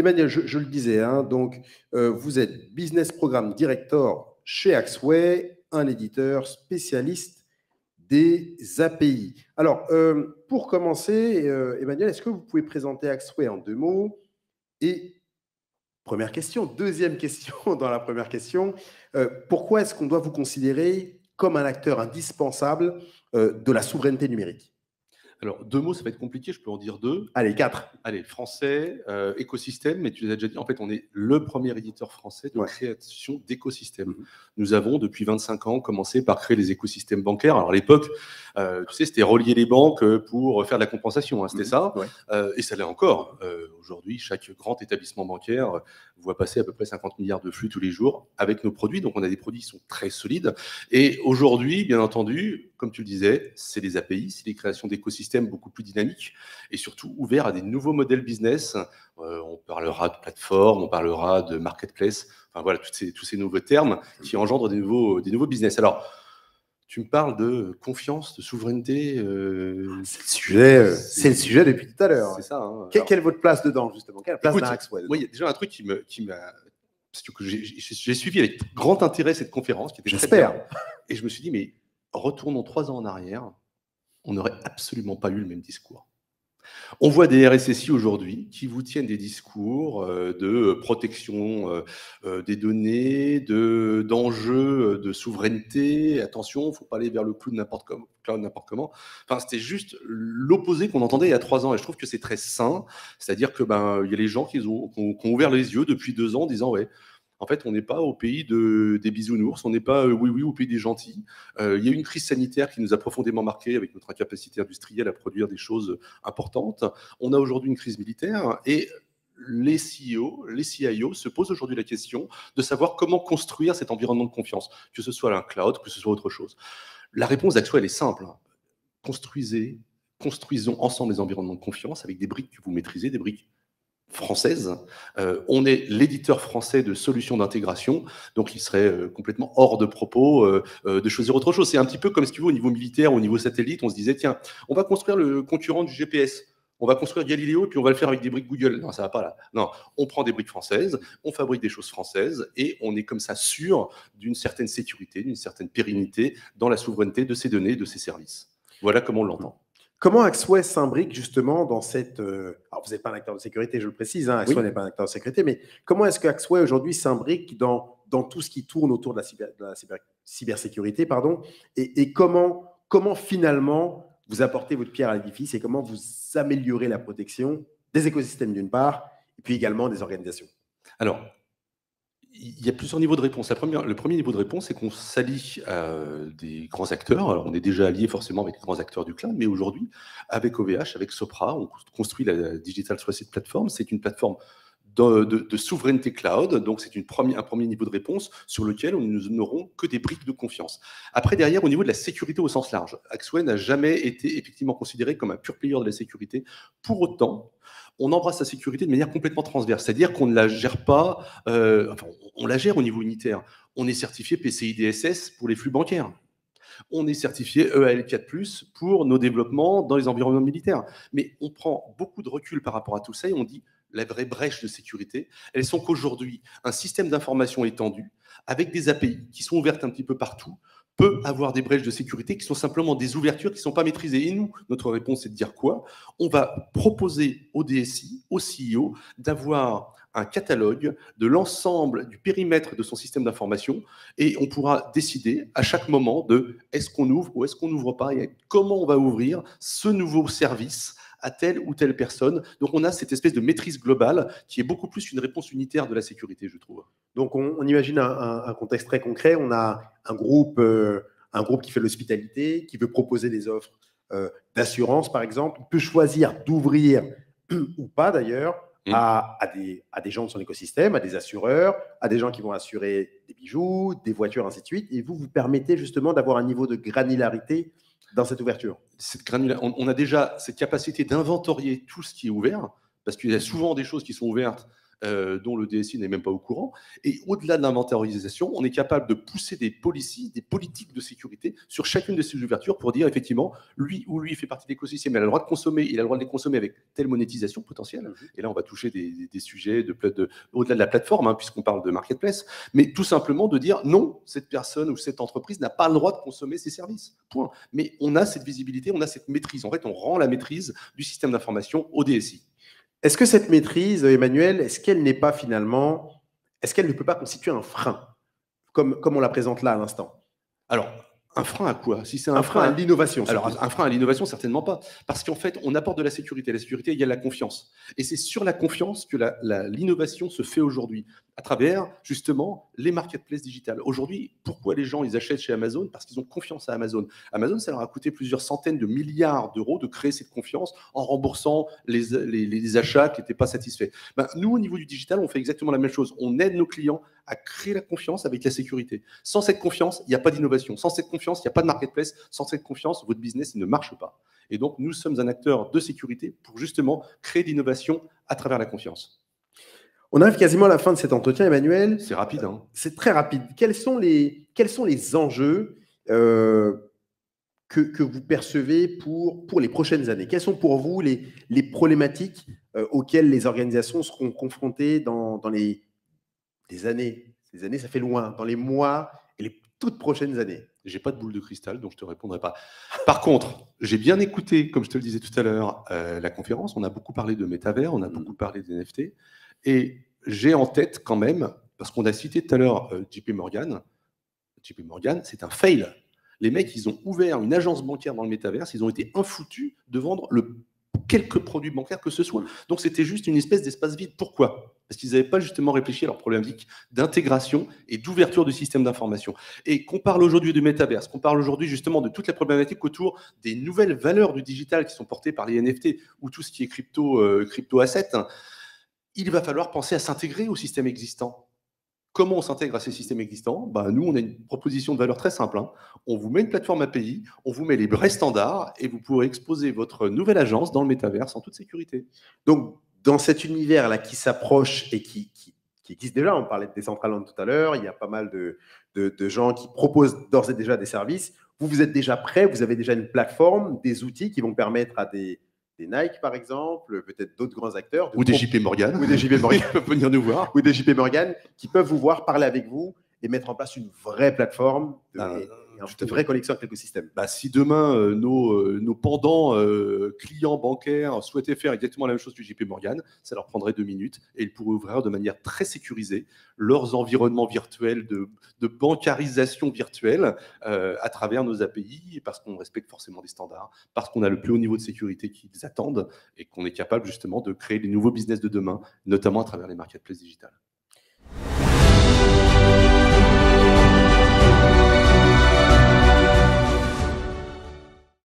Emmanuel, je le disais, hein, donc vous êtes Business Program Director chez Axway, un éditeur spécialiste des API. Alors, pour commencer, Emmanuel, est-ce que vous pouvez présenter Axway en 2 mots? Et première question. Deuxième question dans la première question, pourquoi est-ce qu'on doit vous considérer comme un acteur indispensable de la souveraineté numérique? Alors, 2 mots, ça va être compliqué, je peux en dire 2. Allez, 4. Allez, français, écosystème, mais tu les as déjà dit, en fait, on est le premier éditeur français de Ouais. création d'écosystèmes. Nous avons, depuis 25 ans, commencé par créer les écosystèmes bancaires. Alors, à l'époque, tu sais, c'était relier les banques pour faire de la compensation, hein, c'était ça. Ouais. Et ça l'est encore. Aujourd'hui, chaque grand établissement bancaire voit passer à peu près 50 milliards de flux tous les jours avec nos produits. Donc, on a des produits qui sont très solides. Et aujourd'hui, bien entendu, comme tu le disais, c'est les API, c'est les créations d'écosystèmes beaucoup plus dynamiques et surtout ouverts à des nouveaux modèles business. On parlera de plateforme, on parlera de marketplace, enfin voilà, tous ces nouveaux termes qui engendrent des nouveaux business. Alors, tu me parles de confiance, de souveraineté. C'est le sujet depuis tout à l'heure. C'est ça. Hein. Quelle est votre place dedans, justement? Quelle place d'un Axway? Oui, il y a déjà un truc qui m'a... Parce que j'ai suivi avec grand intérêt cette conférence, qui était très bien. Et je me suis dit, mais retournons 3 ans en arrière, on n'aurait absolument pas eu le même discours. On voit des RSSI aujourd'hui qui vous tiennent des discours de protection des données, d'enjeux de souveraineté. Attention, il ne faut pas aller vers le cloud n'importe comment. Enfin, c'était juste l'opposé qu'on entendait il y a 3 ans. Et je trouve que c'est très sain. C'est-à-dire que y a les gens qui ont ouvert les yeux depuis 2 ans en disant ouais, en fait, on n'est pas au pays des bisounours, on n'est pas, oui, au pays des gentils. Il y a eu une crise sanitaire qui nous a profondément marqué avec notre incapacité industrielle à produire des choses importantes. On a aujourd'hui une crise militaire et les CEO, les CIO se posent aujourd'hui la question de savoir comment construire cet environnement de confiance, que ce soit un cloud, que ce soit autre chose. La réponse d'Axway, elle est simple. Construisons ensemble les environnements de confiance avec des briques que vous maîtrisez, des briques française. On est l'éditeur français de solutions d'intégration, donc il serait complètement hors de propos de choisir autre chose. C'est un petit peu comme, si tu veux, au niveau militaire, au niveau satellite, on se disait, tiens, on va construire le concurrent du GPS. On va construire Galileo et puis on va le faire avec des briques Google. Non, ça va pas là. Non, on prend des briques françaises, on fabrique des choses françaises et on est comme ça sûr d'une certaine sécurité, d'une certaine pérennité dans la souveraineté de ces données, de ces services. Voilà comment on l'entend. Comment Axway s'imbrique justement dans cette... Alors, vous n'êtes pas un acteur de sécurité, je le précise, hein, Axway n'est pas un acteur de sécurité, mais comment est-ce que Axway aujourd'hui s'imbrique dans tout ce qui tourne autour de la cybersécurité, pardon, et comment finalement vous apportez votre pierre à l'édifice et comment vous améliorez la protection des écosystèmes d'une part, et puis également des organisations? Alors, il y a plusieurs niveaux de réponse. Le premier niveau de réponse, c'est qu'on s'allie à des grands acteurs. Alors, on est déjà allié forcément avec les grands acteurs du cloud, mais aujourd'hui, avec OVH, avec Sopra, on construit la Digital Trusted Platform. C'est une plateforme de souveraineté cloud. Donc, c'est un premier niveau de réponse sur lequel nous n'aurons que des briques de confiance. Après, derrière, au niveau de la sécurité au sens large, Axway n'a jamais été effectivement considéré comme un pur player de la sécurité. Pour autant, on embrasse la sécurité de manière complètement transverse. C'est-à-dire qu'on ne la gère pas, on la gère au niveau unitaire. On est certifié PCI DSS pour les flux bancaires. On est certifié EAL4+, pour nos développements dans les environnements militaires. Mais on prend beaucoup de recul par rapport à tout ça et on dit la vraie brèche de sécurité, elles sont qu'aujourd'hui, un système d'information étendu, avec des API qui sont ouvertes un petit peu partout, peut avoir des brèches de sécurité qui sont simplement des ouvertures qui ne sont pas maîtrisées. Et nous, notre réponse, c'est de dire quoi? On va proposer au DSI, au CEO, d'avoir un catalogue de l'ensemble du périmètre de son système d'information et on pourra décider à chaque moment de est-ce qu'on ouvre ou est-ce qu'on n'ouvre pas et comment on va ouvrir ce nouveau service à telle ou telle personne. Donc, on a cette espèce de maîtrise globale qui est beaucoup plus une réponse unitaire de la sécurité, je trouve. Donc, on imagine un contexte très concret. On a un groupe qui fait l'hospitalité, qui veut proposer des offres d'assurance, par exemple. Il peut choisir d'ouvrir ou pas, d'ailleurs, à des gens de son écosystème, à des assureurs, à des gens qui vont assurer des bijoux, des voitures, ainsi de suite. Et vous permettez justement d'avoir un niveau de granularité dans cette ouverture. On a déjà cette capacité d'inventorier tout ce qui est ouvert, parce qu'il y a souvent des choses qui sont ouvertes dont le DSI n'est même pas au courant. Et au-delà de l'inventarisation, on est capable de pousser des policies, des politiques de sécurité sur chacune de ces ouvertures pour dire effectivement, lui ou lui fait partie de l'écosystème, il a le droit de consommer, il a le droit de les consommer avec telle monétisation potentielle. Et là, on va toucher des sujets au-delà de la plateforme, hein, puisqu'on parle de marketplace, mais tout simplement de dire non, cette personne ou cette entreprise n'a pas le droit de consommer ces services. Point. Mais on a cette visibilité, on a cette maîtrise. En fait, on rend la maîtrise du système d'information au DSI. Est-ce que cette maîtrise, Emmanuel, est-ce qu'elle n'est pas finalement, est-ce qu'elle ne peut pas constituer un frein, comme on la présente là à l'instant? Alors, un frein à quoi? Si c'est Un frein à l'innovation. Alors, un frein à l'innovation, certainement pas. Parce qu'en fait, on apporte de la sécurité. La sécurité, il y a la confiance. Et c'est sur la confiance que l'innovation se fait aujourd'hui, à travers, justement, les marketplaces digitales. Aujourd'hui, pourquoi les gens, ils achètent chez Amazon? Parce qu'ils ont confiance à Amazon. Amazon, ça leur a coûté plusieurs centaines de milliards d'euros de créer cette confiance en remboursant les achats qui n'étaient pas satisfaits. Ben, nous, au niveau du digital, on fait exactement la même chose. On aide nos clients à créer la confiance avec la sécurité. Sans cette confiance, il n'y a pas d'innovation. Sans cette confiance, il n'y a pas de marketplace. Sans cette confiance, votre business il ne marche pas. Et donc, nous sommes un acteur de sécurité pour justement créer l'innovation à travers la confiance. On arrive quasiment à la fin de cet entretien, Emmanuel. C'est rapide, hein? C'est très rapide. Quels sont les enjeux que vous percevez pour les prochaines années? Quelles sont pour vous les problématiques auxquelles les organisations seront confrontées dans les années? Les années, ça fait loin. Dans les mois et les toutes prochaines années. J'ai pas de boule de cristal, donc je te répondrai pas. Par contre, j'ai bien écouté, comme je te le disais tout à l'heure, la conférence. On a beaucoup parlé de métavers, on a beaucoup parlé des NFT. Et j'ai en tête quand même, parce qu'on a cité tout à l'heure JP Morgan. JP Morgan, c'est un fail. Les mecs, ils ont ouvert une agence bancaire dans le métaverse, ils ont été infoutus de vendre quelques produits bancaires que ce soit. Donc c'était juste une espèce d'espace vide. Pourquoi? Parce qu'ils n'avaient pas justement réfléchi à leurs problématiques d'intégration et d'ouverture du système d'information. Et qu'on parle aujourd'hui du métaverse, qu'on parle aujourd'hui justement de toutes les problématiques autour des nouvelles valeurs du digital qui sont portées par les NFT ou tout ce qui est crypto-asset, il va falloir penser à s'intégrer au système existant. Comment on s'intègre à ces systèmes existants? Bah, nous, on a une proposition de valeur très simple, hein. On vous met une plateforme API, on vous met les vrais standards et vous pourrez exposer votre nouvelle agence dans le métaverse en toute sécurité. Donc, dans cet univers-là qui s'approche et qui existe déjà, on parlait de Decentraland tout à l'heure, il y a pas mal de gens qui proposent d'ores et déjà des services. Vous êtes déjà prêts, vous avez déjà une plateforme, des outils qui vont permettre à des Nike, par exemple, peut-être d'autres grands acteurs. Ou des JP Morgan. Ou des JP Morgan. Ils peuvent venir nous voir. Ou des JP Morgan qui peuvent vous voir, parler avec vous et mettre en place une vraie plateforme une vraie connexion avec l'écosystème. Bah, si demain, nos pendants clients bancaires souhaitaient faire exactement la même chose que JP Morgan, ça leur prendrait 2 minutes et ils pourraient ouvrir de manière très sécurisée leurs environnements virtuels de bancarisation virtuelle à travers nos API, parce qu'on respecte forcément des standards, parce qu'on a le plus haut niveau de sécurité qu'ils attendent et qu'on est capable justement de créer les nouveaux business de demain, notamment à travers les marketplaces digitales.